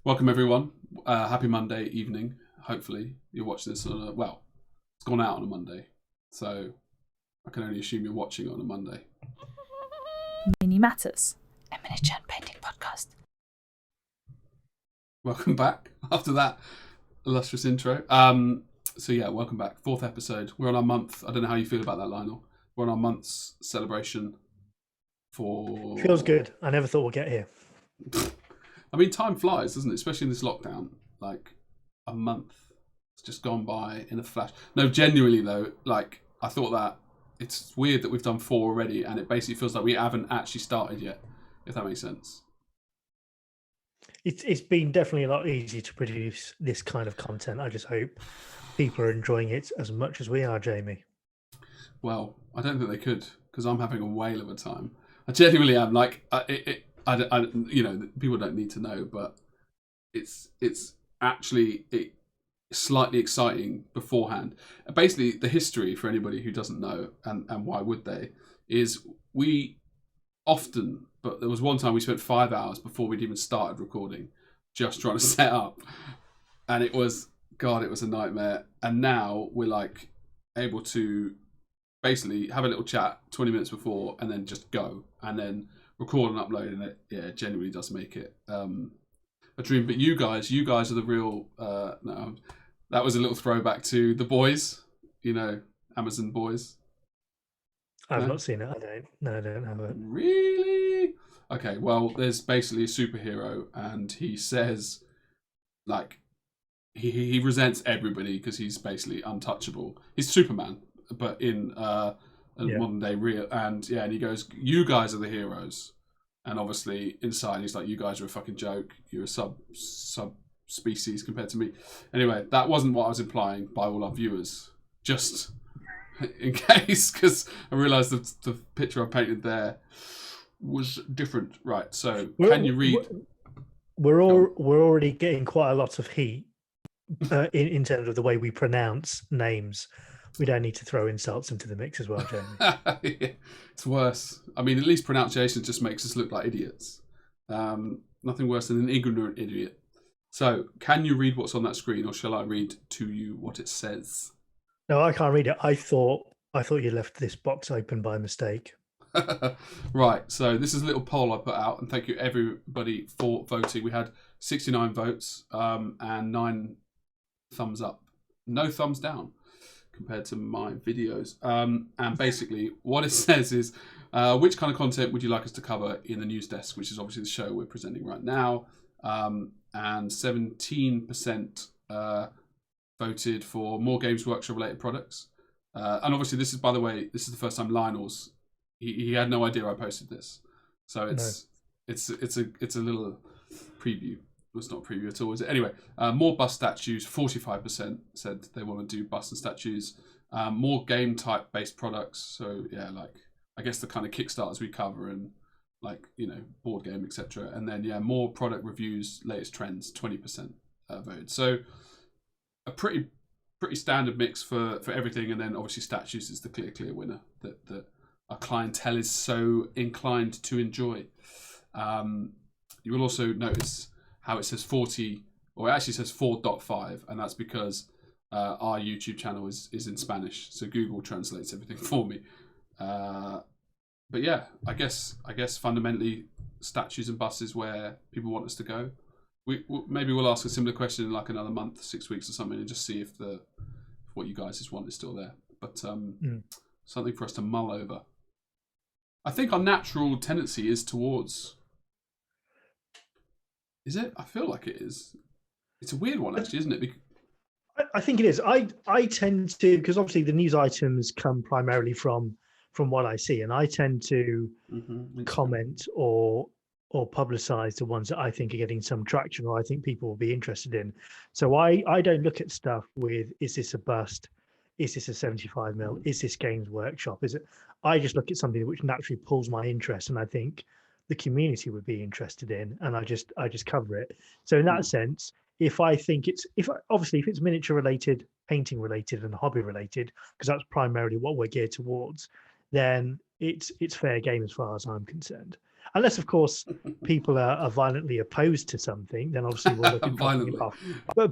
Welcome everyone. Happy Monday evening. Hopefully you're watching this on it's gone out on a Monday, so I can only assume you're watching on a Monday. Mini Matters, a miniature and painting podcast. Welcome back after that illustrious intro. Welcome back. 4th episode. We're on our month. I don't know how you feel about that, Lionel. We're on our month's celebration for... Feels good. I never thought we'd get here. I mean, time flies, doesn't it? Especially in this lockdown. Like, a month has just gone by in a flash. No, genuinely though, like, I thought that it's weird that we've done 4 already, and it basically feels like we haven't actually started yet, if that makes sense. It's been definitely a lot easier to produce this kind of content. I just hope people are enjoying it as much as we are, Jamie. Well, I don't think they could, because I'm having a whale of a time. I genuinely am. Like, people don't need to know, but it's actually slightly exciting beforehand. Basically, the history for anybody who doesn't know, and why would they, is we often, but there was one time we spent 5 hours before we'd even started recording, just trying to set up, and it was a nightmare. And now we're like able to basically have a little chat 20 minutes before, and then just go, and then record and upload, and it genuinely does make it a dream. But you guys are the real that was a little throwback to The Boys, Amazon Boys. I've not seen it. I don't have it. Really? Okay, well, there's basically a superhero, and he says, like, he resents everybody because he's basically untouchable. He's Superman, but in modern day real, and he goes, "You guys are the heroes," and obviously inside he's like, "You guys are a fucking joke. You're a sub species compared to me." Anyway, that wasn't what I was implying by all our viewers. Just in case, because I realised the picture I painted there was different. Right. So, can you read? We're already getting quite a lot of heat in terms of the way we pronounce names. We don't need to throw insults into the mix as well, Jamie. It's worse. I mean, at least pronunciation just makes us look like idiots. Nothing worse than an ignorant idiot. So, can you read what's on that screen, or shall I read to you what it says? No, I can't read it. I thought you left this box open by mistake. Right. So this is a little poll I put out, and thank you everybody for voting. We had 69 votes and 9 thumbs up, no thumbs down, compared to my videos. And basically what it says is, which kind of content would you like us to cover in the news desk, which is obviously the show we're presenting right now. And 17% voted for more Games Workshop related products. And obviously this is, by the way, this is the first time Lionel's, he had no idea I posted this. So it's a little preview. It's not a preview at all, is it? Anyway, more bust statues. 45% said they want to do bust and statues. More game type based products. So yeah, like I guess the kind of Kickstarters we cover, and like, board game, etc. And then more product reviews, latest trends. 20% voted. So a pretty standard mix for everything. And then obviously statues is the clear winner that our clientele is so inclined to enjoy. You will also notice how it says 40, or it actually says 4.5, and that's because our YouTube channel is in Spanish, so Google translates everything for me. But yeah, I guess fundamentally statues and busts is where people want us to go. Maybe we'll ask a similar question in like another month, 6 weeks or something, and just see if what you guys want is still there. But something for us to mull over. I think our natural tendency is towards... Is it? I feel like it is. It's a weird one, actually, isn't it? I think it is. I tend to, because obviously the news items come primarily from what I see, and I tend to comment or publicize the ones that I think are getting some traction, or I think people will be interested in. So I don't look at stuff with, is this a bust? Is this a 75mm? Is this Games Workshop? Is it? I just look at something which naturally pulls my interest, and I think the community would be interested in, and I just cover it. So in that sense, if I think if it's miniature related, painting related, and hobby related, because that's primarily what we're geared towards, then it's fair game as far as I'm concerned. unless of course people are violently opposed to something, then obviously we'll look at dropping it Violently. off.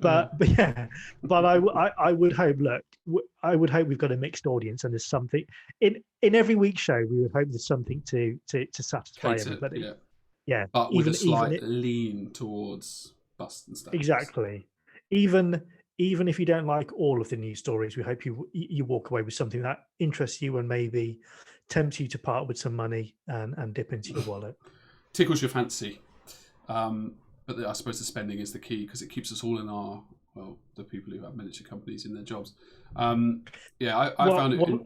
But yeah, but I would hope. Look, I would hope we've got a mixed audience, and there's something in every week's show. We would hope there's something to satisfy Cater, everybody. yeah. Yeah, But with a slight it, lean towards bust and stuff. exactly. Even if you don't like all of the news stories, we hope you walk away with something that interests you and maybe tempts you to part with some money and dip into your wallet. Tickles your fancy. But I suppose the spending is the key because it keeps us all in our, well, the people who have miniature companies in their jobs. Yeah, I found it...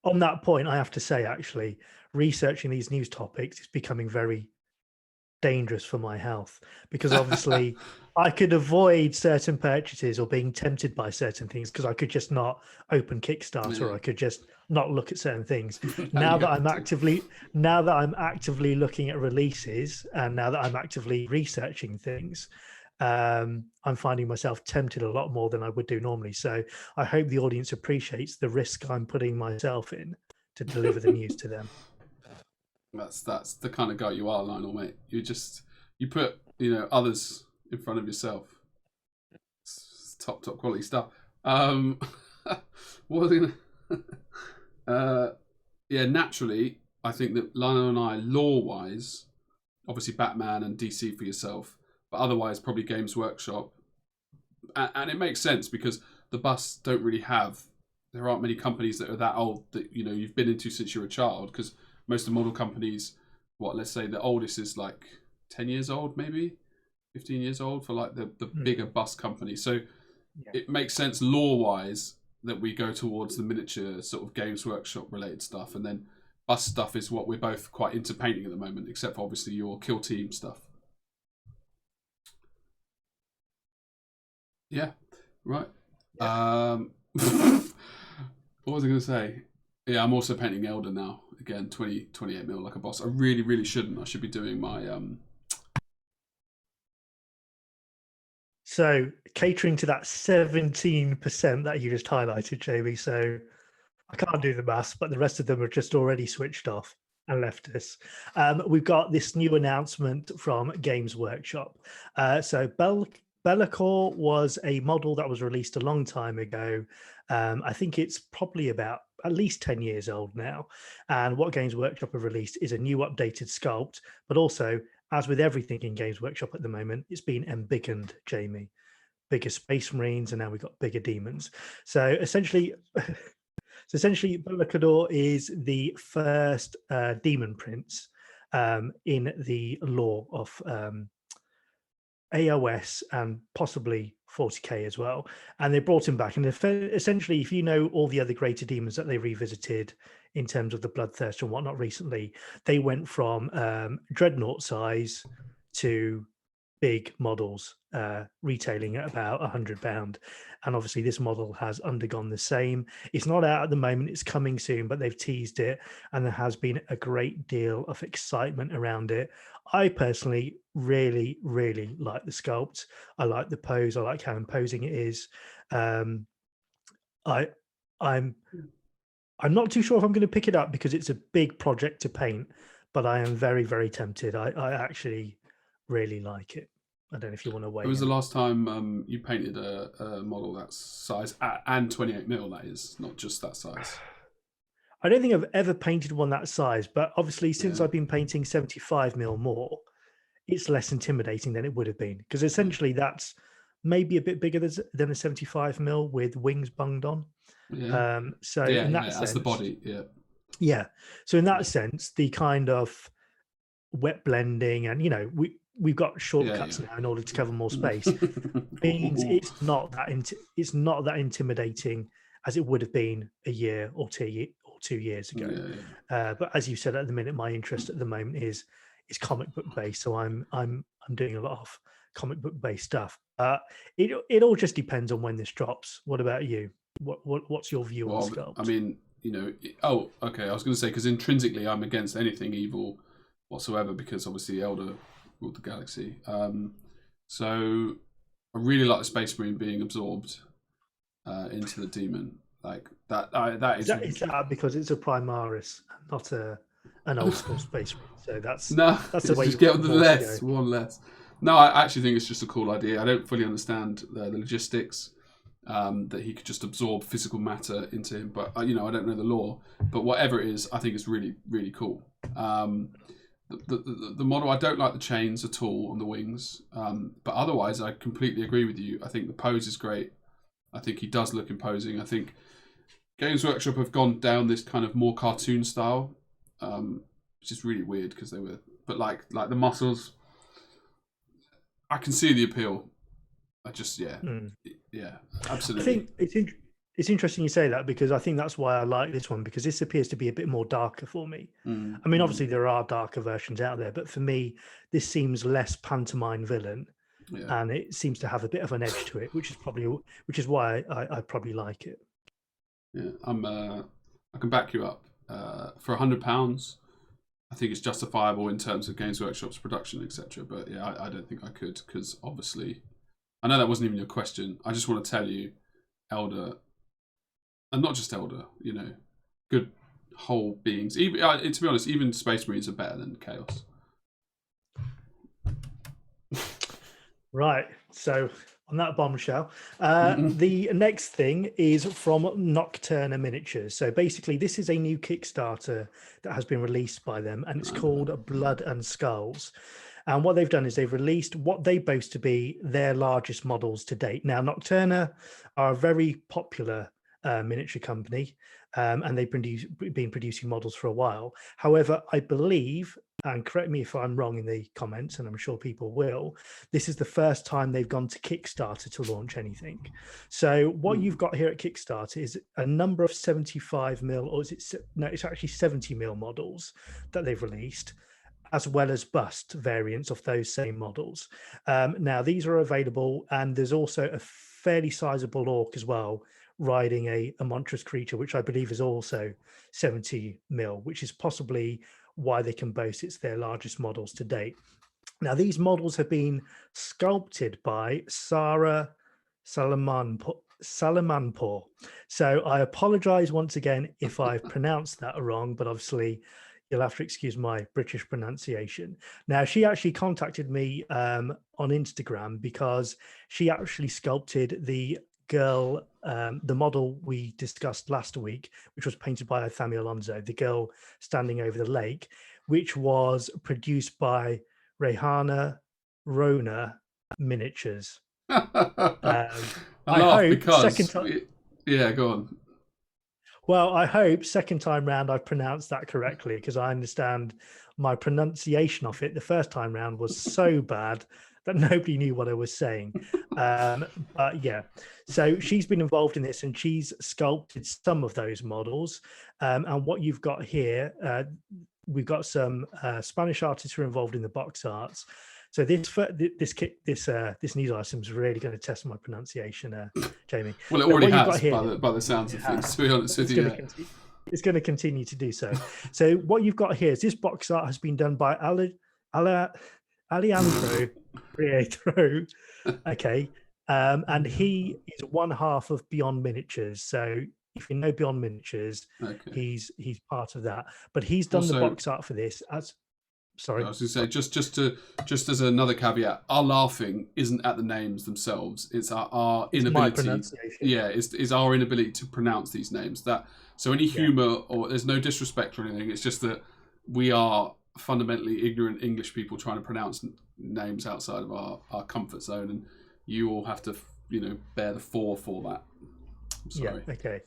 On that point, I have to say, actually, researching these news topics is becoming very dangerous for my health because obviously I could avoid certain purchases or being tempted by certain things because I could just not open Kickstarter or I could just not look at certain things. Now that I'm actively looking at releases and now that I'm actively researching things, I'm finding myself tempted a lot more than I would do normally. So I hope the audience appreciates the risk I'm putting myself in to deliver the news to them. That's the kind of guy you are, Lionel, mate. You put others in front of yourself. It's top quality stuff. What was I gonna? Yeah, naturally, I think that Lionel and I, lore-wise, obviously Batman and DC for yourself, but otherwise probably Games Workshop, and it makes sense because the busts don't really have. There aren't many companies that are that old that you've been into since you were a child because. Most of the model companies, let's say the oldest is like 10 years old, maybe 15 years old for like the bigger bus companies. So it makes sense lore-wise that we go towards the miniature sort of Games Workshop related stuff. And then bus stuff is what we're both quite into painting at the moment, except for obviously your Kill Team stuff. Yeah, right. What was I going to say? Yeah, I'm also painting Elder now. Again, 28 mil like a boss. I really, really shouldn't. I should be doing my... So, catering to that 17% that you just highlighted, Jamie. So, I can't do the maths, but the rest of them are just already switched off and left us. We've got this new announcement from Games Workshop. So, Be'lakor was a model that was released a long time ago. I think it's probably about at least 10 years old now. And what Games Workshop have released is a new updated sculpt, but also, as with everything in Games Workshop at the moment, it's been embiggened, Jamie. Bigger Space Marines, and now we've got bigger demons. So essentially, Be'lakor is the first demon prince in the lore of AOS and possibly 40k as well, and they brought him back. And essentially, if you know all the other greater demons that they revisited in terms of the Bloodthirst and whatnot recently, they went from dreadnought size to big models, retailing at about £100. And obviously, this model has undergone the same. It's not out at the moment; it's coming soon, but they've teased it, and there has been a great deal of excitement around it. I personally really, really like the sculpt. I like the pose. I like how imposing it is. I'm not too sure if I'm going to pick it up because it's a big project to paint, but I am very, very tempted. I actually really like it. I don't know if you want to weigh in. When was the last time you painted a model that size and 28 mil? That is not just that size. I don't think I've ever painted one that size, but obviously since I've been painting 75 mil more, it's less intimidating than it would have been because essentially that's maybe a bit bigger than a 75 mil with wings bunged on. Yeah. So in that sense, that's the body. Yeah. Yeah. So in that sense, the kind of wet blending and we've got shortcuts now in order to cover more space means it's not that intimidating as it would have been a year or 2 years ago. But as you said, at the minute, my interest at the moment is comic book based. So I'm doing a lot of comic book based stuff. It all just depends on when this drops. What about you? What's your view on sculpt? I mean, okay. I was going to say because intrinsically I'm against anything evil whatsoever because obviously Elder ruled the galaxy. So I really like the Space Marine being absorbed into the demon like that. Is that because it's a Primaris, not a an old school Space Marine. So that's No, the way just you get want on the the horse to less, go. one less. No, I actually think it's just a cool idea. I don't fully understand the logistics that he could just absorb physical matter into him, but I don't know the law. But whatever it is, I think it's really, really cool. The model, I don't like the chains at all on the wings, but otherwise, I completely agree with you. I think the pose is great. I think he does look imposing. I think Games Workshop have gone down this kind of more cartoon style, which is really weird because they were, but like the muscles, I can see the appeal. I just yeah, absolutely. I think it's interesting you say that, because I think that's why I like this one, because this appears to be a bit more darker for me. I mean, obviously there are darker versions out there, but for me, this seems less pantomime villain, and it seems to have a bit of an edge to it, which is why I probably like it. Yeah, I can back you up. For £100, I think it's justifiable in terms of Games Workshop's production, etc. But yeah, I don't think I could, because obviously, I know that wasn't even your question. I just want to tell you, Elder, and not just Elder, good whole beings. Even to be honest, even Space Marines are better than Chaos. Right. So on that bombshell, the next thing is from Nocturner Miniatures. So basically, this is a new Kickstarter that has been released by them, and it's called Blood and Skulls. And what they've done is they've released what they boast to be their largest models to date. Now, Nocturna are a very popular miniature company, and they've been producing models for a while. However, I believe, and correct me if I'm wrong in the comments, and I'm sure people will, this is the first time they've gone to Kickstarter to launch anything. So what you've got here at Kickstarter is a number of 75mm, or it's actually 70mm models that they've released, as well as bust variants of those same models. Now, these are available, and there's also a fairly sizable orc as well, riding a monstrous creature, which I believe is also 70mm, which is possibly why they can boast it's their largest models to date. Now, these models have been sculpted by Sarah Salamanpour. So I apologize once again if I've pronounced that wrong, but obviously you'll have to excuse my British pronunciation. Now, she actually contacted me on Instagram, because she actually sculpted the girl, the model we discussed last week, which was painted by Thami Alonso, the girl standing over the lake, which was produced by Rehana Rona Miniatures. I laugh because yeah, go on. Well, I hope second time round I've pronounced that correctly, because I understand my pronunciation of it the first time round was so bad that nobody knew what I was saying. But yeah, so she's been involved in this, and she's sculpted some of those models. And what you've got here, we've got some Spanish artists who are involved in the box arts. So this news item is really going to test my pronunciation, Jamie. Well, it already has by the sounds of things, to be honest with you. It's going to continue to do so. So what you've got here is this box art has been done by Alejandro Prieto. Okay. And he is one half of Beyond Miniatures. So if you know Beyond Miniatures, he's part of that. But he's done the box art for this as... Sorry. I was going to say, just as another caveat, our laughing isn't at the names themselves. It's our inability. My pronunciation. Yeah, is our inability to pronounce these names. So any humour, or there's no disrespect or anything. It's just that we are fundamentally ignorant English people trying to pronounce names outside of our comfort zone, and you all have to bear the for that. I'm sorry. Yeah. Okay.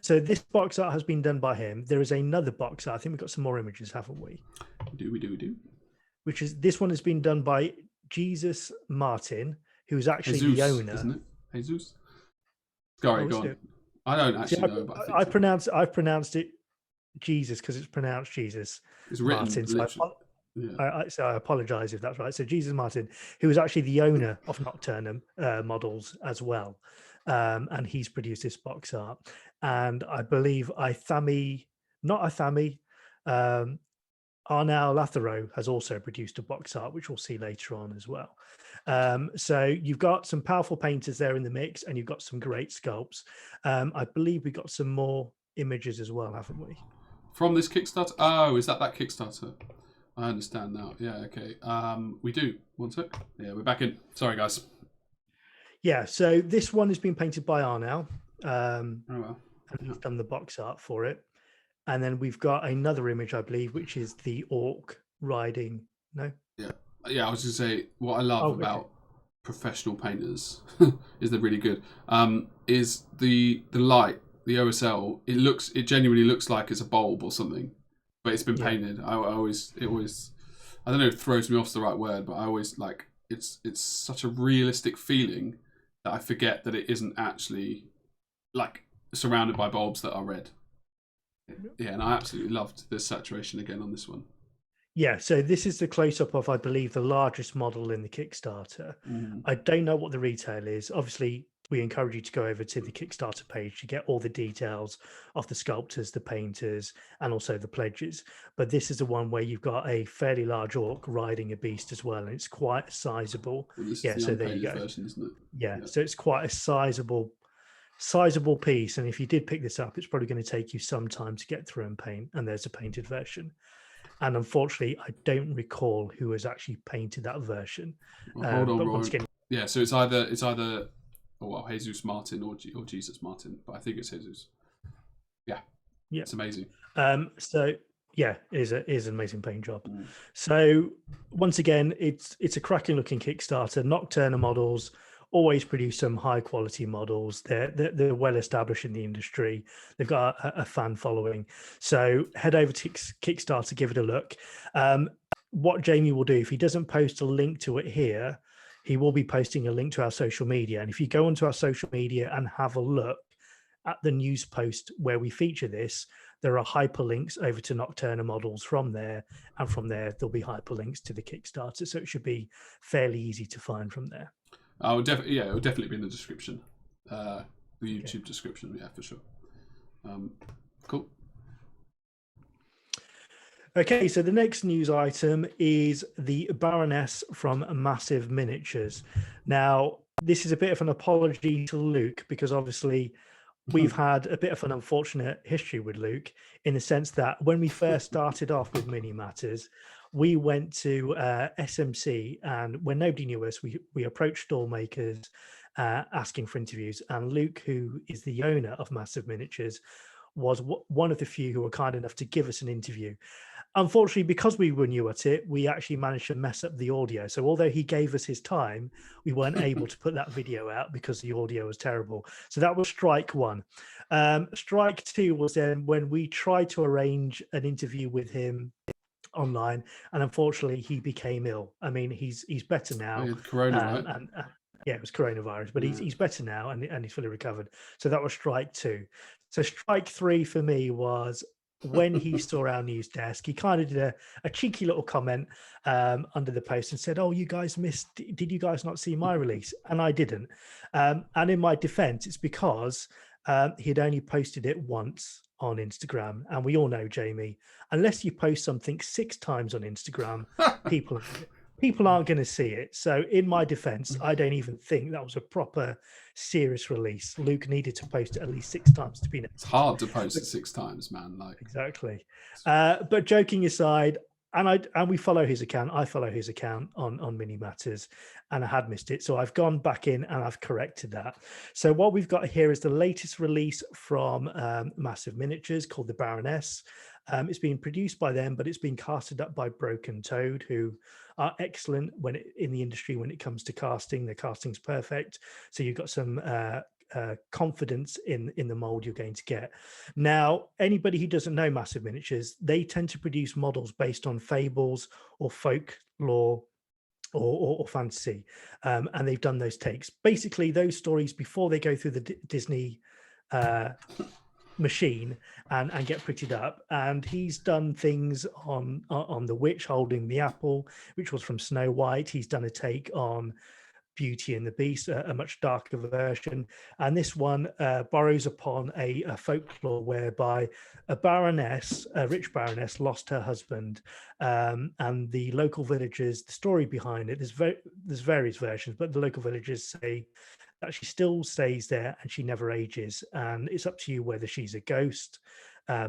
So this box art has been done by him. There is another box art. I think we've got some more images, haven't we? We do. Which is, this one has been done by Jesus Martin, who's actually Jesus, the owner. Isn't it? Jesus? Sorry, go on. I don't actually know, but I pronounced it Jesus because it's pronounced Jesus. It's written Martin. So I apologize if that's right. So Jesus Martin, who is actually the owner of Nocturna models as well. And he's produced this box art. And I believe Arnau Lathero has also produced a box art, which we'll see later on as well. So you've got some powerful painters there in the mix, and you've got some great sculpts. I believe we got some more images as well, haven't we? From this Kickstarter? Oh, is that Kickstarter? I understand now. Yeah, okay. We do. 1 sec. Yeah, we're back in. Sorry, guys. Yeah, so this one has been painted by Arnell. Oh, well. And he's done the box art for it. And then we've got another image, I believe, which is the orc riding. No? Yeah. Yeah, I was going to say, what I love about professional painters is they're really good. Is the light, the OSL, it genuinely looks like it's a bulb or something, but it's been painted. It always, I don't know if throws me off's the right word, but I always like, it's such a realistic feeling that I forget that it isn't actually like surrounded by bulbs that are red. Yeah, and I absolutely loved the saturation again on this one. Yeah, so this is the close-up of, I believe, the largest model in the Kickstarter. I don't know what the retail is. Obviously, we encourage you to go over to the Kickstarter page to get all the details of the sculptors, the painters, and also the pledges. But this is the one where you've got a fairly large orc riding a beast as well, and it's quite sizable. Well, this yeah, is the so there you go. version, isn't it? Yeah, so it's quite a sizable piece. And if you did pick this up, it's probably going to take you some time to get through and paint. And there's a painted version. And unfortunately, I don't recall who has actually painted that version. Well, hold on, but Roy. once again, yeah, so it's either Jesus Martin or Jesus Martin, but I think it's Jesus. Yeah, it's amazing. So yeah, it is an amazing paint job. So once again, it's a cracking looking Kickstarter. Nocturna models always produce some high quality models. They're well established in the industry. They've got a fan following. So head over to Kickstarter, give it a look. What Jamie will do, if he doesn't post a link to it here, he will be posting a link to our social media. And if you go onto our social media and have a look at the news post where we feature this, there are hyperlinks over to Nocturna models from there. And from there, there'll be hyperlinks to the Kickstarter. So it should be fairly easy to find from there. It'll definitely be in the description, the YouTube description. Yeah, for sure. Cool. Okay, so the next news item is the Baroness from Massive Miniatures. Now, this is a bit of an apology to Luke because obviously we've had a bit of an unfortunate history with Luke in the sense that when we first started off with Mini Matters, we went to SMC, and when nobody knew us, we approached stall makers asking for interviews. And Luke, who is the owner of Massive Miniatures, was one of the few who were kind enough to give us an interview. Unfortunately, because we were new at it, we actually managed to mess up the audio. So although he gave us his time, we weren't able to put that video out because the audio was terrible. So that was strike one. Strike two was then when we tried to arrange an interview with him online, and unfortunately he became ill. I mean, he's better now. Corona, right? And yeah, it was coronavirus, but he's better now and he's fully recovered. So that was strike two. So strike three for me was when he saw our news desk. He kind of did a cheeky little comment under the post and said, "Oh, you guys missed. Did you guys not see my release?" And I didn't. And in my defense, it's because he had only posted it once on Instagram. And we all know, Jamie, unless you post something 6 times on Instagram, people aren't going to see it. So in my defense, I don't even think that was a proper serious release. Luke needed to post it at least 6 times to be noticed. It's hard to post it 6 times, man. Like exactly. But joking aside, and we follow his account. I follow his account on Mini Matters, and I had missed it. So I've gone back in and I've corrected that. So what we've got here is the latest release from Massive Miniatures called the Baroness. It's been produced by them, but it's been casted up by Broken Toad, who are excellent in the industry when it comes to casting. Their casting's perfect. So you've got some confidence in the mold you're going to get. Now, anybody who doesn't know Massive Miniatures, they tend to produce models based on fables or folklore or fantasy, and they've done those takes. Basically, those stories before they go through the Disney machine and get prettied up. And he's done things on the witch holding the apple, which was from Snow White. He's done a take on Beauty and the Beast, a much darker version. And this one borrows upon a folklore whereby a rich baroness lost her husband, and the local villagers, the story behind it, there's various versions, but the local villagers say that she still stays there and she never ages. And it's up to you whether she's a ghost,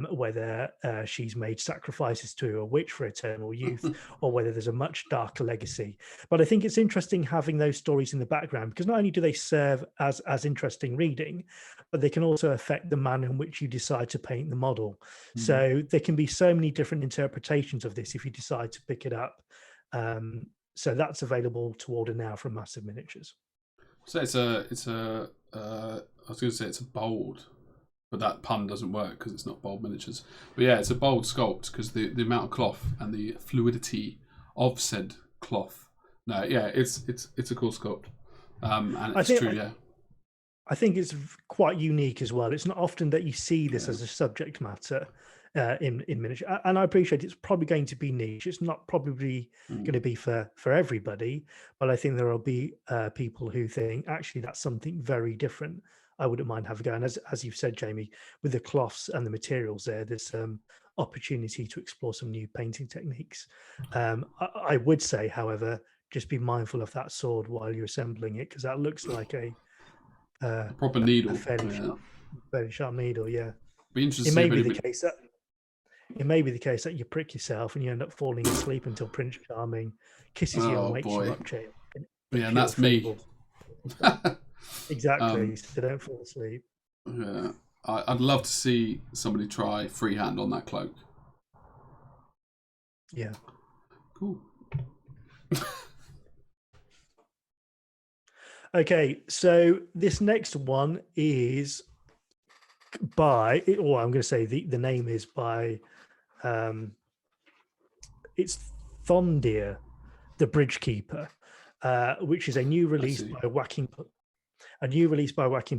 whether she's made sacrifices to a witch for eternal youth, or whether there's a much darker legacy. But I think it's interesting having those stories in the background, because not only do they serve as interesting reading, but they can also affect the manner in which you decide to paint the model. So there can be so many different interpretations of this if you decide to pick it up. So that's available to order now from Massive Miniatures. So I was going to say it's a bold, but that pun doesn't work because it's not bold miniatures. But yeah, it's a bold sculpt because the amount of cloth and the fluidity of said cloth. No, yeah, it's a cool sculpt, and it's true. Yeah, I think it's quite unique as well. It's not often that you see this as a subject matter in miniature, and I appreciate it's probably going to be niche. It's not probably going to be for everybody, but I think there will be people who think actually that's something very different. I wouldn't mind having a go. And as you've said, Jamie, with the cloths and the materials there's opportunity to explore some new painting techniques. I would say, however, just be mindful of that sword while you're assembling it, because that looks like a proper needle, a fairly sharp needle. Yeah, be interesting. It may be the case that you prick yourself and you end up falling asleep until Prince Charming kisses you and wakes you up, Jay. Yeah, and that's me. Exactly. So don't fall asleep. Yeah, I'd love to see somebody try freehand on that cloak. Yeah. Cool. Okay, so this next one is by, or I'm going to say the name is by, it's Thondir, the Bridgekeeper, which is a new release by Joachim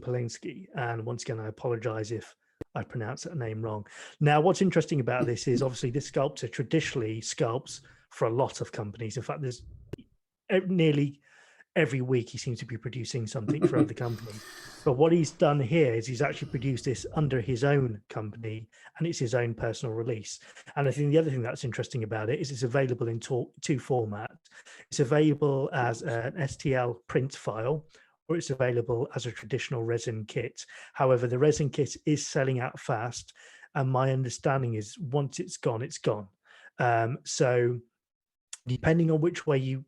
Polinsky. And once again, I apologize if I pronounce that name wrong. Now, what's interesting about this is obviously this sculptor traditionally sculpts for a lot of companies. In fact, there's nearly every week he seems to be producing something for other companies. But what he's done here is he's actually produced this under his own company, and it's his own personal release. And I think the other thing that's interesting about it is it's available in two formats. It's available as an STL print file, or it's available as a traditional resin kit. However, the resin kit is selling out fast, and my understanding is once it's gone, it's gone. So depending on which way you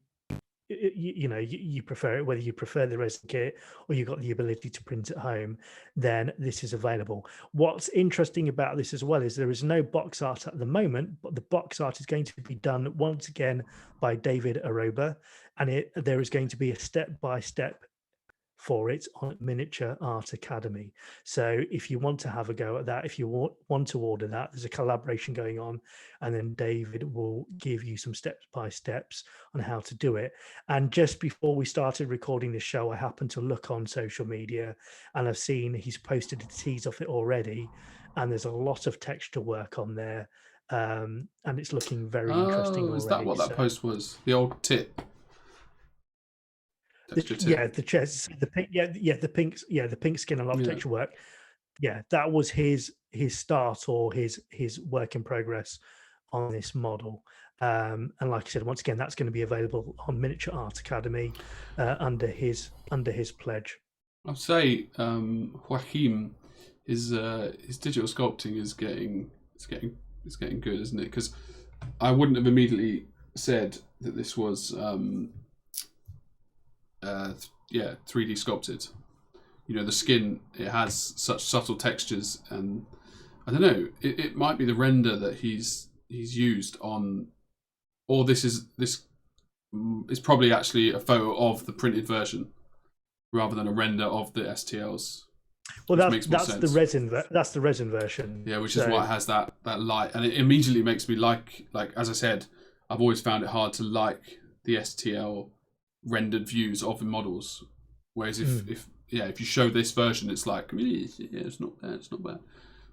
prefer it, whether you prefer the resin kit or you've got the ability to print at home, then this is available. What's interesting about this as well is there is no box art at the moment, but the box art is going to be done once again by David Aroba, and there is going to be a step-by-step for it on Miniature Art Academy. So if you want to have a go at that, if you want to order that, there's a collaboration going on, and then David will give you some steps by steps on how to do it. And just before we started recording this show, I happened to look on social media, and I've seen he's posted a tease of it already, and there's a lot of texture work on there, and it's looking very interesting already. Is that what that post was? The old tip? The chest, the pink, the pink skin and a lot of texture work. Yeah, that was his start or his work in progress on this model. And like I said, once again, that's going to be available on Miniature Art Academy under his pledge. I'd say Joachim, his digital sculpting is getting good, isn't it? Because I wouldn't have immediately said that this was 3D sculpted. You know, the skin, it has such subtle textures, and I don't know, it might be the render that he's used on, or this is probably actually a photo of the printed version rather than a render of the STLs. Well, that's the resin version. Yeah, which is why it has that light, and it immediately makes me like as I said, I've always found it hard to like the STL rendered views of the models, whereas if you show this version, it's like it's not bad.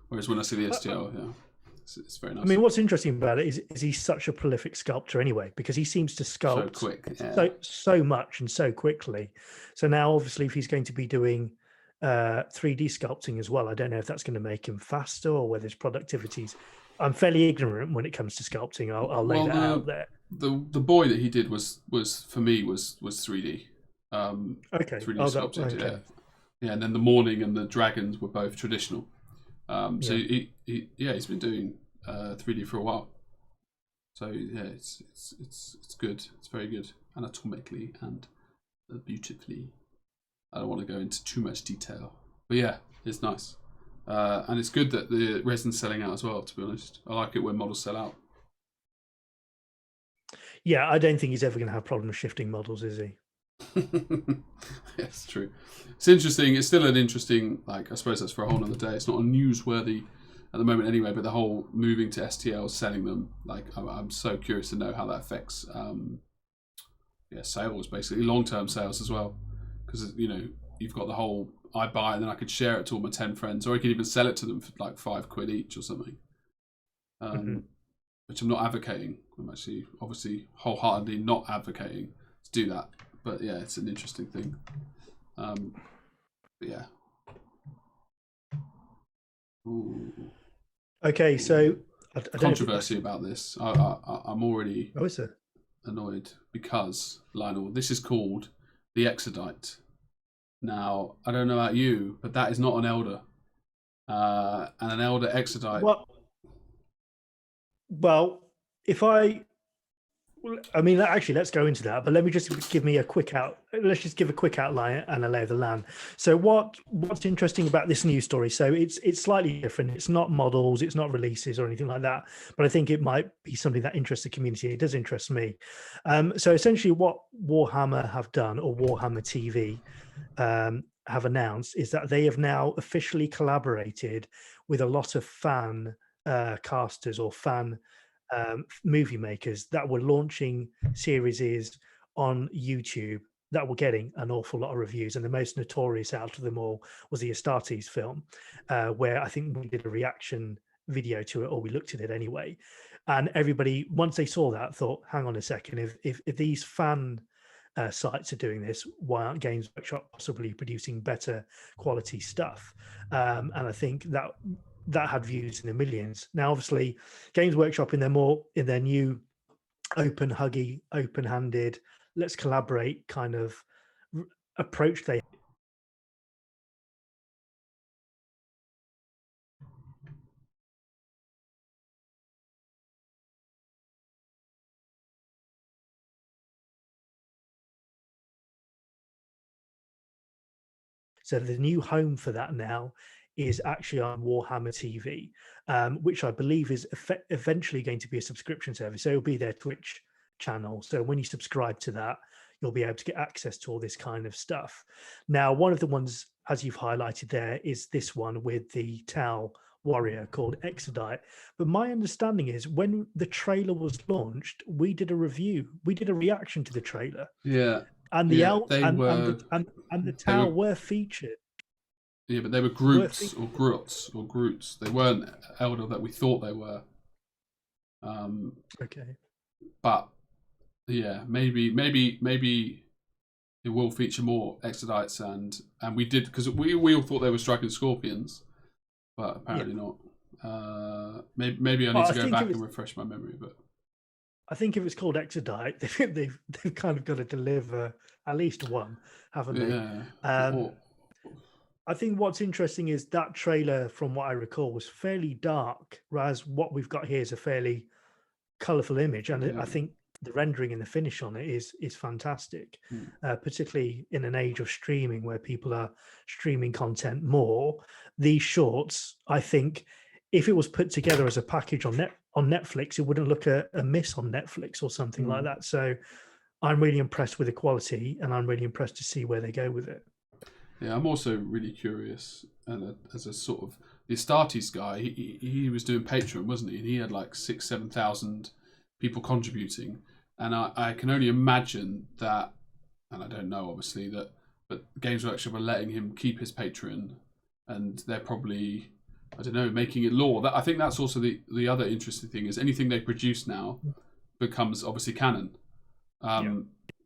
Whereas when I see the STL, it's very nice. I mean, what's interesting about it is he's such a prolific sculptor anyway, because he seems to sculpt so quick, so much and so quickly. So now, obviously, if he's going to be doing 3D sculpting as well, I don't know if that's going to make him faster or whether his productivity's. I'm fairly ignorant when it comes to sculpting. I'll lay that out there. The boy that he did was for me was 3D. Okay. 3D sculpted. Okay. Yeah, and then the morning and the dragons were both traditional. So Yeah. he's been doing 3D for a while. So yeah, it's good. It's very good anatomically and beautifully. I don't want to go into too much detail, but yeah, it's nice. And it's good that the resin's selling out as well, to be honest. I like it when models sell out. Yeah, I don't think he's ever going to have problems shifting models, is he? Yes, true. It's interesting. It's still an interesting, like, I suppose that's for a whole other day. It's not a newsworthy at the moment anyway, but the whole moving to STL, selling them, like, I'm so curious to know how that affects sales, basically, long-term sales as well. Because, you know, you've got the whole, I buy and then I could share it to all my 10 friends, or I could even sell it to them for like £5 each or something. Which I'm not advocating. I'm actually obviously wholeheartedly not advocating to do that. But yeah, it's an interesting thing. But yeah. Ooh. Okay, so I don't controversy about this. I'm already annoyed because, Lionel, this is called the Exodite. Now, I don't know about you, but that is not an Elder. And an Elder Exodite. Well, actually, let's go into that. But let me just Let's just give a quick outline and a lay of the land. So, what's interesting about this news story? So, it's slightly different. It's not models, it's not releases or anything like that. But I think it might be something that interests the community. It does interest me. So, essentially, what Warhammer have done, or Warhammer TV, have announced, is that they have now officially collaborated with a lot of fan casters or fan movie makers that were launching series on YouTube that were getting an awful lot of reviews. And the most notorious out of them all was the Astartes film, where I think we did a reaction video to it, or we looked at it anyway. And everybody, once they saw that, thought, hang on a second, if these fan sites are doing this, why aren't Games Workshop possibly producing better quality stuff? And I think that had views in the millions. Now, obviously, Games Workshop in their new open, huggy, open-handed, let's collaborate kind of approach they So the new home for that now is actually on Warhammer TV, which I believe is eventually going to be a subscription service. So it'll be their Twitch channel. So when you subscribe to that, you'll be able to get access to all this kind of stuff. Now, one of the ones, as you've highlighted there, is this one with the Tau warrior called Exodite. But my understanding is when the trailer was launched, we did a review. We did a reaction to the trailer. Yeah. And the the Tau were featured. Yeah, but they were Groots or Groots. They weren't Elder that we thought they were. Okay. But yeah, maybe it will feature more Exodites and we did, because we all thought they were striking scorpions, but apparently not. Maybe I need to go back and refresh my memory, but I think if it's called Exodite, they've kind of got to deliver at least one, haven't they? Yeah. I think what's interesting is that trailer, from what I recall, was fairly dark, whereas what we've got here is a fairly colourful image, and I think the rendering and the finish on it is fantastic, particularly in an age of streaming where people are streaming content more. These shorts, I think, if it was put together as a package on Netflix, it wouldn't look amiss on Netflix or something like that. So I'm really impressed with the quality, and I'm really impressed to see where they go with it. Yeah, I'm also really curious, and as a sort of the Astartes guy, he was doing Patreon, wasn't he? And he had like 6,000-7,000 people contributing, and I can only imagine that, and I don't know obviously that, but Games Workshop are letting him keep his Patreon, and they're probably, I don't know, making it law. I think that's also the other interesting thing, is anything they produce now becomes obviously canon.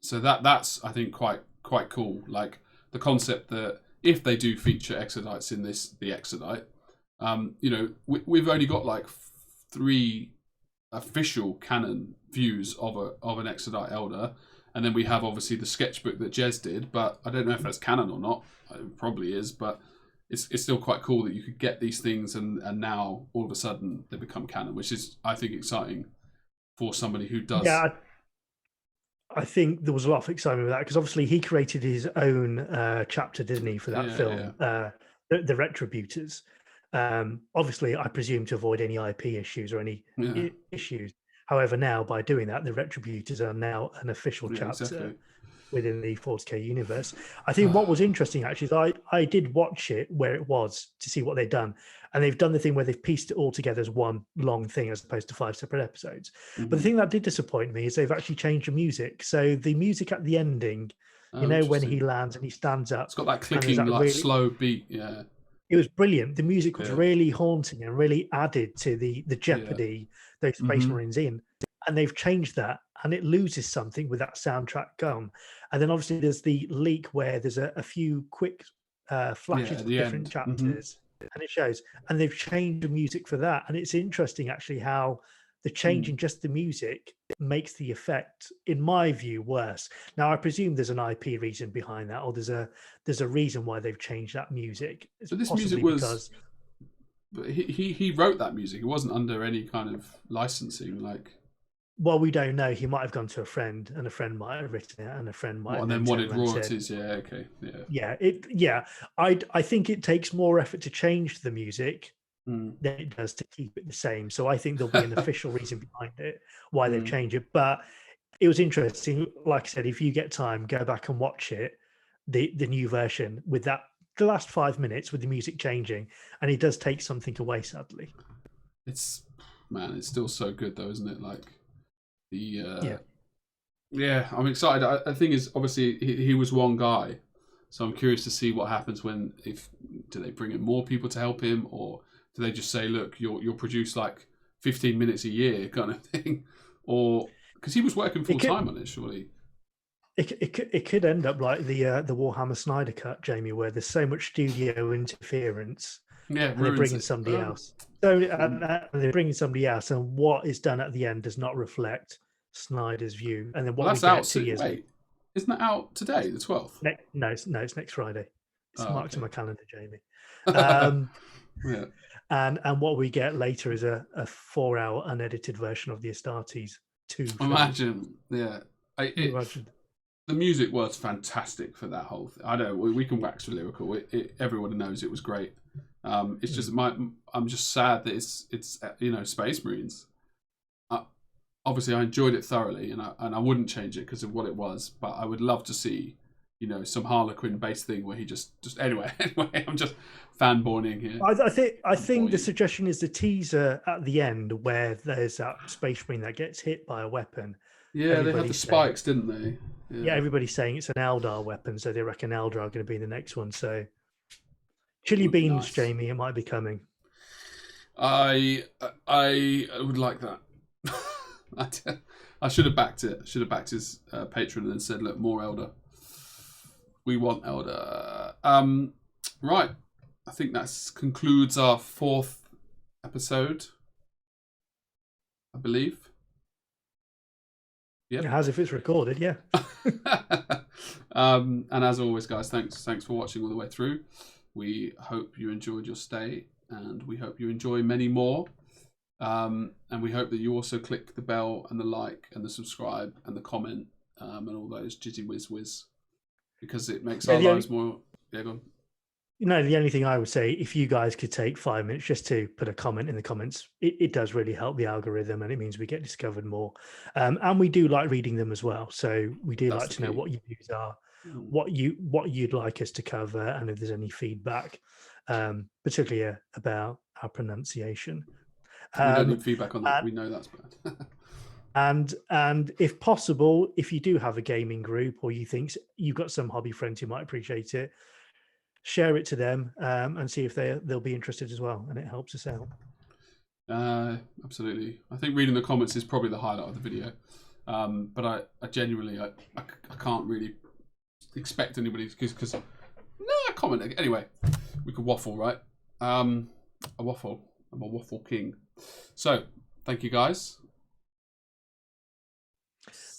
So that's I think quite cool. Like the concept that if they do feature Exodites in the Exodite, we've only got like 3 official canon views of an Exodite Elder, And then we have obviously the sketchbook that Jez did, but I don't know if that's canon or not. It probably is, but it's still quite cool that you could get these things and now all of a sudden they become canon, which is, I think, exciting for somebody who does. Yeah, I think there was a lot of excitement with that because obviously he created his own chapter, didn't he, for that film, the Retributors. Obviously, I presume to avoid any IP issues or any issues. However, now by doing that, the Retributors are now an official chapter within the 40k universe. I think what was interesting actually is I did watch it where it was to see what they'd done, and they've done the thing where they've pieced it all together as one long thing as opposed to 5 separate episodes. But the thing that did disappoint me is they've actually changed the music. So the music at the ending, you know, when he lands and he stands up, it's got that clicking, that like really, slow beat. Yeah, it was brilliant. The music was really haunting and really added to the jeopardy those Space Marines in. And they've changed that, and it loses something with that soundtrack gone. And then obviously there's the leak where there's a few quick flashes of different chapters, and it shows. And they've changed the music for that. And it's interesting actually how the change in just the music makes the effect, in my view, worse. Now I presume there's an IP reason behind that, or there's a reason why they've changed that music. So this music was. But he wrote that music. It wasn't under any kind of licensing, like. Well, we don't know. He might have gone to a friend, and a friend might have written it, and a friend might. And then wanted royalties. I think it takes more effort to change the music than it does to keep it the same. So I think there'll be an official reason behind it why they've changed it. But it was interesting. Like I said, if you get time, go back and watch it, the new version with the last 5 minutes with the music changing, and it does take something away. Sadly, it's still so good though, isn't it? Like. I'm excited. The thing is, obviously, he was one guy, so I'm curious to see what happens do they bring in more people to help him, or do they just say, look, you'll produce like 15 minutes a year kind of thing, or because he was working full time on it, surely. It could end up like the Warhammer Snyder Cut, Jamie, where there's so much studio interference. Yeah, and they're bringing somebody else. So they're bringing somebody else, and what is done at the end does not reflect Snyder's view. And then what that's we get out 2 years. Wait, isn't that out today, the 12th? No, it's next Friday. It's marked on my calendar, Jamie. And what we get later is a 4-hour unedited version of the Astartes 2. Imagine, imagine. The music was fantastic for that whole thing. I know we can wax lyrical. Everyone knows it was great. It's just I'm just sad that it's Space Marines. Obviously, I enjoyed it thoroughly, and I wouldn't change it because of what it was. But I would love to see, some Harlequin based thing where he just anyway. I'm just fanboying here. I think the suggestion is the teaser at the end where there's that Space Marine that gets hit by a weapon. Yeah, they had the spikes, didn't they? Yeah, everybody's saying it's an Eldar weapon, so they reckon Eldar are going to be the next one. So, chili beans, nice. Jamie, it might be coming. I would like that. I should have backed it. Should have backed his patron and then said, "Look, more Eldar. We want Eldar." Right. I think that concludes our 4th episode. I believe. Yep. It has if it's recorded, yeah. And as always, guys, thanks for watching all the way through. We hope you enjoyed your stay, and we hope you enjoy many more. And we hope that you also click the bell and the like and the subscribe and the comment and all those jizzy whiz, because it makes our lives more. Yeah, go on. The only thing I would say, if you guys could take 5 minutes just to put a comment in the comments, it does really help the algorithm, and it means we get discovered more. And we do like reading them as well. So we do like to know what your views are, what you'd like us to cover, and if there's any feedback, particularly about our pronunciation. We don't need feedback on that. We know that's bad. And if possible, if you do have a gaming group, or you think you've got some hobby friends who might appreciate it, share it to them and see if they'll be interested as well, and it helps us out. Absolutely. I think reading the comments is probably the highlight of the video. But I genuinely I can't really expect anybody because comment anyway. We could waffle, right? A waffle. I'm a waffle king. So thank you, guys.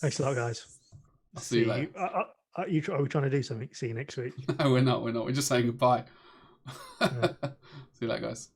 Thanks a lot, guys. I'll see you later. Are we trying to do something? See you next week. No, we're not. We're just saying goodbye. Yeah. See you later, guys.